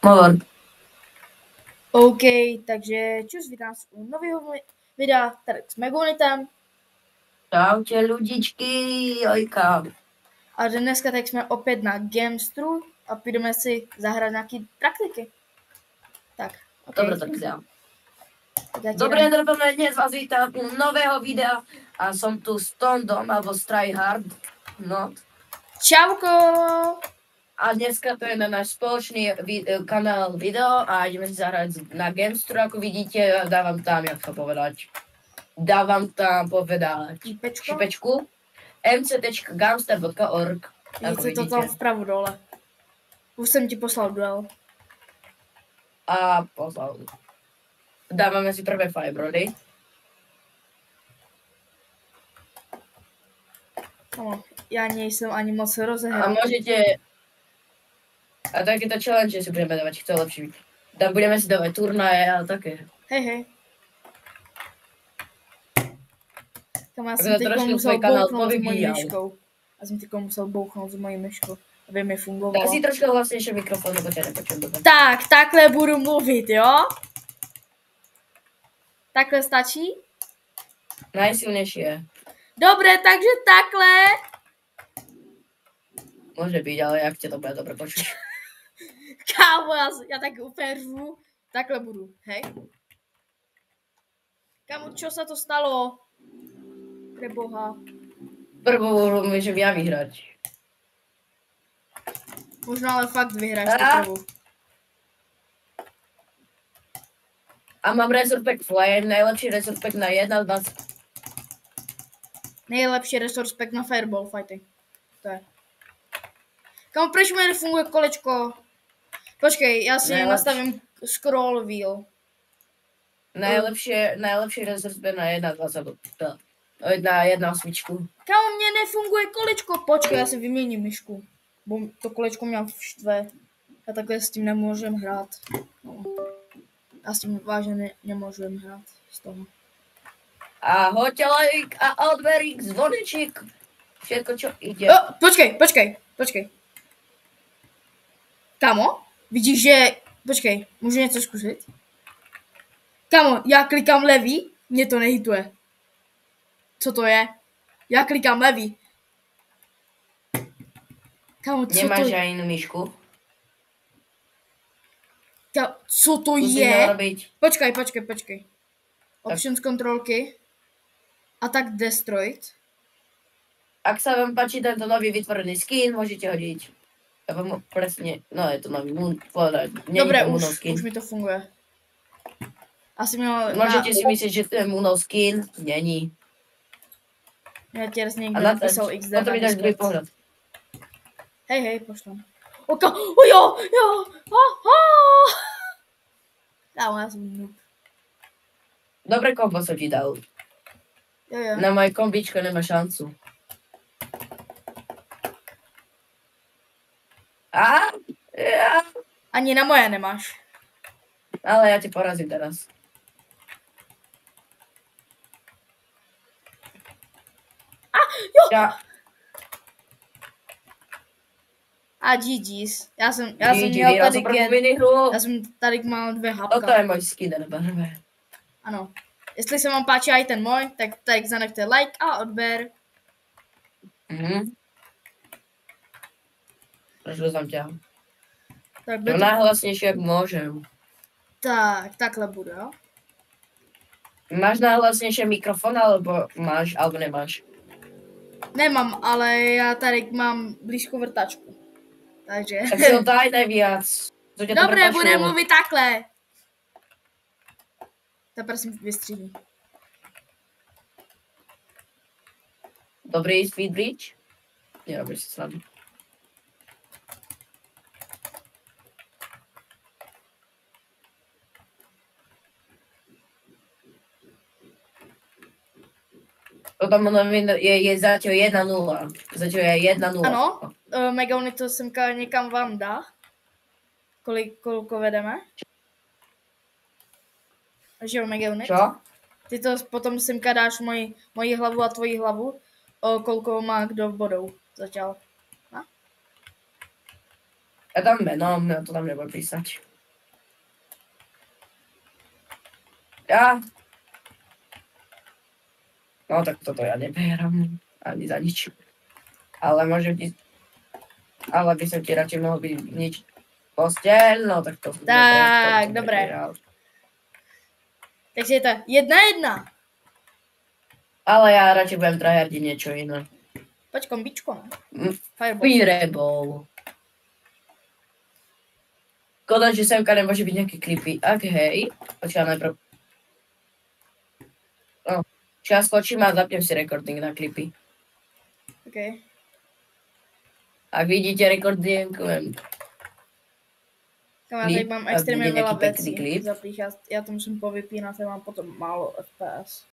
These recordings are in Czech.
Hovor. OK, takže čus, vítám vás u nového videa tady s Megonitem. Čaute ľudičky, jojka. A dneska tak jsme opět na Gamestru a půjdeme si zahrát nějaký praktiky. Tak, OK. Dobre, tak ja. Tak já ti Dobré dám. dopoledne, dnes vás vítam u nového videa a som tu s Tondom, alebo s Tryhard. No. Čauko! A dneska to je na náš spoločný kanál video a ideme si zahrať na Gamestru, ako vidíte. Dávam tam, jak to povedať. Dávam tam povedať šipečku mct.gamester.org. Vidíte to tam vpravo dole. Už jsem ti poslal duel. A poslal. Dávame si prvé fibrody. No, já nejsem ani moc rozehrál. A môžete... A takéto challenge si budeme dávať, kto lepší. Tam budeme si dávať turnaje a také. Hej, hej. Kam já Tak jsem to teďko trošku musel svoj kanál bouchnout s mojí povyvíjal. myškou. Já jsem teďko musel bouchnout s mojí myškou, aby mi fungovalo. Tak si trošku hlasnější mikrofon, nebo tě nepočujem dobře. Tak, takhle budu mluvit, jo? Takhle stačí? Najsilnější je. Dobré, takže takhle. Môže byť, ale jak tě to bude dobre počuť. Kámo, já tak úplně řvu. Takhle budu, hej? Kámo, čo se to stalo? Preboha. Prvou môžem ja vyhrať. Možná ale fakt vyhráš tu prvou. A mám Resurrect Flame, najlepší Resurrect na 1.20. Nejlepší resurspekt na Fireball fighting. To je. Kámo, proč mi nefunguje kolečko? Počkej, já si nastavím scroll wheel. Najlepší Resurrect na 1.20. Na 1.8. Kámo, mně nefunguje kolečko. Počkej, já si vyměním myšku. Bo to kolečko mě štve. Já takhle s tím nemůžem hrát. No. Já s tím vážně nemůžem hrát z toho. A hoďte like a odberík, zvonečík. Všetko, čo ide. Počkej. Kámo, vidíš, že... Počkej, můžu něco zkusit? Kámo, já klikám levý, mě to nehituje. Co to je? Já klikám levý. Kámo, co Nemáš to... aj inú myšku? Co to je? Počkej. Options kontrolky. A tak destroyed. Ak sa vám páči tento nový vytvorený skin, môžete hodiť. Ja vám presne, no je to nový moon, povedať. Dobré, už mi to funguje. Asi měl... Môžete si myslieť, že to je moonov skin, není. Já ti raz někdo napísal XD potom mi dáš druhý pohľad. Hej, pošlem. Jo. Kámo, já jsem noob. Dobré kombo som ti dal. Jo. Na moje kombičko nemá šancu. Ja. Ani na moje nemáš. Ale ja tě porazím teraz. Jo. Ja. A GG's. Já jsem tady mal 2 hapka. Toto je můj skin, nebarve. Ano. Jestli se vám páčí i ten můj, tak zanechte like a odber. Trošku jsem tě. Tak No najhlasnější, jak môžem. Tak, takhle budu, jo? Máš najhlasnější mikrofon, alebo máš, alebo nemáš? Nemám, ale já tady mám blízko vrtačku. Takže... Tak si ho daj najviac. Dobré, bude mluvit takhle. To prosím vystříhni. Dobrý speed bridge? Nerobíš si srandu. To tam je zatiaľ 1-0. Zatiaľ je 1-0. Ano, Megony to semka někam vám dá. Koliko vedeme? Že jo, Megony? Čo? Ty to potom semka dáš moji hlavu a tvoji hlavu. Kolko má kdo bodou začal. Ja tam meno, to tam nebude písať. Ja? No tak toto ja neberám. Ani za nič. Ale môžem ti... Ale by som ti radšej mohol byť nič. Posteľ, no tak to... Tak, dobré. Takže je to 1-1. Ale ja radšej budem tryhardiť niečo iné. Poď kombičko. Fireball. Fireball. Škoda, že semka nemôže byť nejaký klipy. Ak hej, počkaj najprv. No, ja skočím a zapnem si recording na klipy. OK. Ak vidíte recording, Já teď mám extrémně veľa vecí klip. zapých. Já to musím povypínat, já mám potom málo FPS.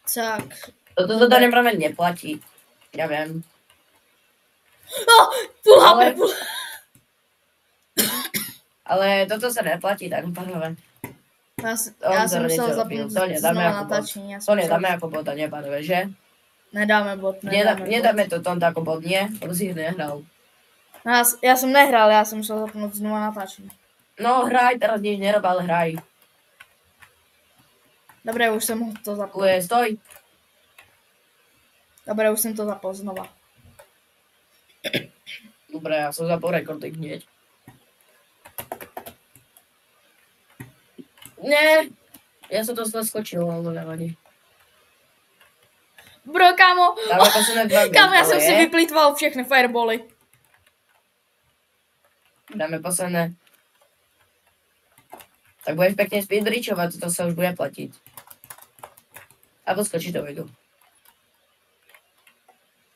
Tak. Toto zadanie práve neplatí. Ja viem. Full HP, Ale- full. Ale toto sa neplatí, tak pánové. Já jsem musel zapnout To nedáme znova ako bod. natáčení. já To jsem nedáme musel- ako bod, nie pánové, že? Nedáme bod, Nedáme to tomto ako bod, nie? On si nehral. No, já jsem nehrál, já jsem musel zapnout znova natáčení. No hraj, teraz nič nerob, ale hraj. Dobré, už jsem to zapl. Kuje, stoj. Dobré, už jsem to zapl znova. Dobre, ja som zapol recording hneď. Ne, ja som to zle skočil, ale nevadí. Bro, kámo, Dáme posledné dva kámo, já jsem ale si je. vyplýtval všechny firebally. Dáme posledné. Tak budeš pekne speedbridgeovať, to sa už bude platiť. Alebo skočíš do vidu.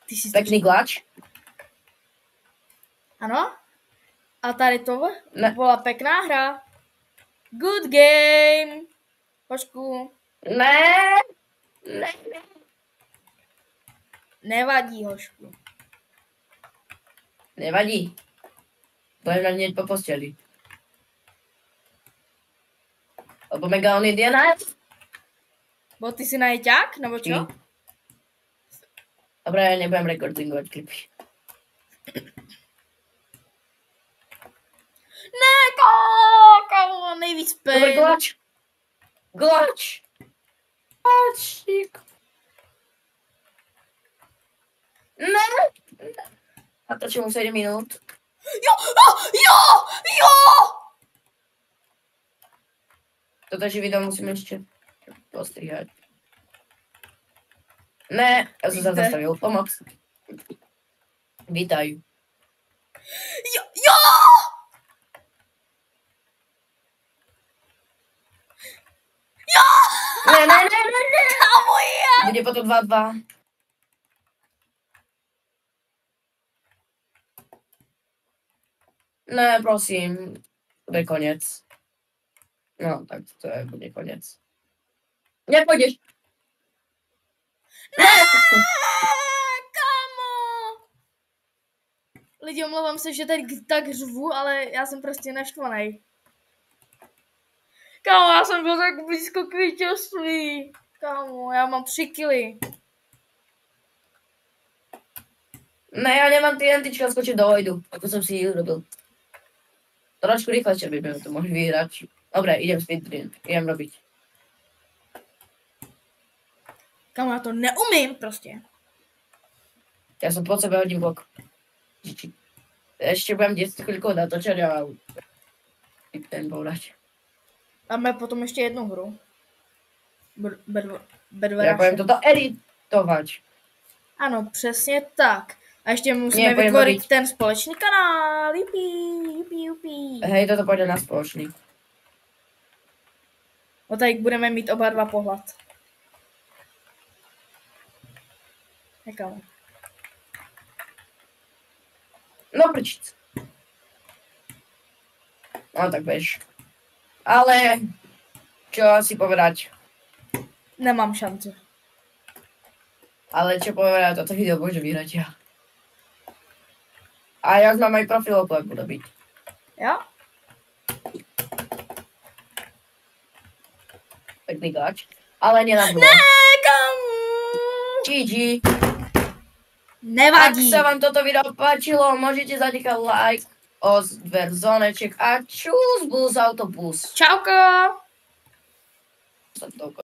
Ty jsi Pekný glač. Ano? A tady to Ne. byla pekná hra. Good game. Hošku. Ne. Ne. Nevadí, Hošku. Nevadí. Budem mať hneď po posteli. Lebo mega on Indiana. Bo ty si najťák, nebo čo? Dobre, ja nebudem recordingovať klipy. Ne, kámo, nejvíc Dobre, pain. glač. Glač. Glačík. Ne. Natočím mu 7 minút. Jo, jo, jo! Toto video musím ešte postrihať. Ne, ja som sa Víte? zastavil. Pomoc. Vítaj. Jo, jo! Ne, ne, ne, ne, ne. Kámo, je! Bude potom 2-2. Ne, prosím. To je konec. No, tak to je, bude konec. Nepôjdeš. Ne! Kámo! Lidi, omlouvám se, že teď tak řvu, ale já jsem prostě naštvaný. Kámo, já jsem byl tak blízko k vítězství. Kámo, já mám 3 kily. Ne, ja nemám TNTčka skočiť do vojdu, ako som si urobil. Trošku rýchlejšie by sme to mohli vyhrať. Dobre, idem speedrun, idem robiť. Kámo, já to neumím prostě. Ja som po sebe hodím blok. Ešte budem 10 chvíľkou natočať a ten povedať. Máme potom ještě jednu hru. Ja poviem toto editovať. Ano, přesně tak. A ještě musíme Nie, budem vytvořit robiť. ten společný kanál. Jupi, jupi, jupi. Hej, toto pôjde na spoločný. No tak budeme mít oba dva pohled. Kámo. No prčic. No tak bež. Ale, čo asi povedať? Nemám šanci. Ale čo povedať, toto video môže vyhrať ja. A ja už mám aj profilovku, ako robiť. Jo? Pekný glač. Ale nie na dlho. Kámo. GG. Ak Nevadí. sa vám toto video páčilo, môžete zanechať like. Odver zoneček a čus, bus, autobus. Čauko! Sa to